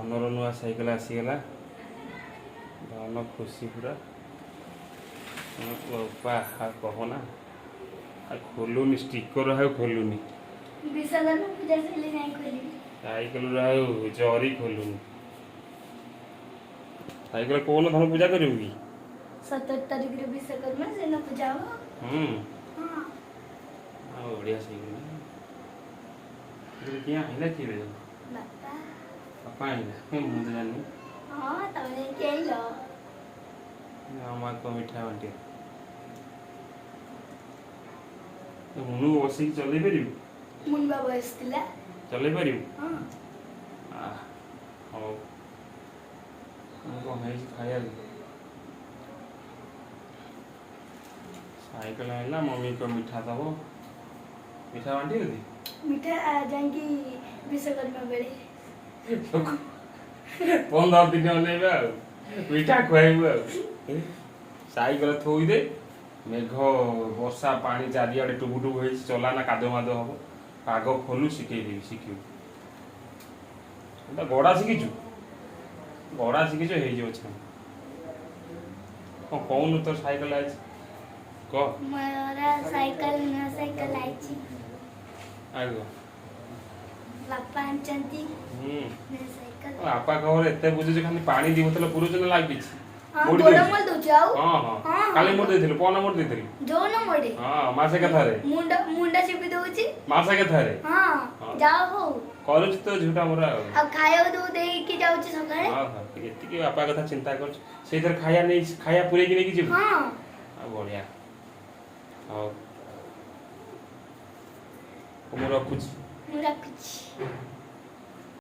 धनर नुआ साइकेल आसीगला धन खुशी पूरा बापा कहना खोलुनि स्टिकर खोलुनि साइकेल जरी खोलुनि साइकेल कौन धन पूजा करू कि 17 तारीख रे विश्वकर्मा से न पूजा हो। हां बढ़िया साइकेल क्या आइला कि रे बापा पापा आइला मुझे जानी हां तमने केलो आमा को मिठा बांटे मुनु बसी चले परिबु मुन बाबा बसतिला चले परिबु हां हो को है खाया साइकिल आइला मम्मी को मिठा दबो मिठा बांटी दी मिठा आ जाएंगी विश्वकर्मा बेले 15 दिन अनेबा मिठा खुआइबु साइकेल थोई दे मेघ वर्षा पानी चारिआडे टुबु टुबु होई चला ना कादो मादो हबो पाग खोलु शिखै देबी शिखिउ एटा गड़ा शिखिचु हे जो छ कौन तो साइकिल आइ को मोरा साइकिल आई छी आगो बापा अंचंती ने साइकिल आपा कहर एते बुझु जे खाली पानी दी बोतल पुरो जन लागी छी हां गोड़ा मोल दो जाओ हां काली मोड़ देथिल कोन मोड़ देथिल जो न मोड़े हां मासे कथा रे मुंडा चिपी दोची मासे कथा रे हां जाओ हो करूच तो झूठा मोरा अब खायो दो दे के जाउ छी सकाळे हां एति के आपा कथा चिंता कर से इधर खाया नहीं खाया पूरे की नहीं की जीव हां बढ़िया हां मोरा कुछ मुरा कुछ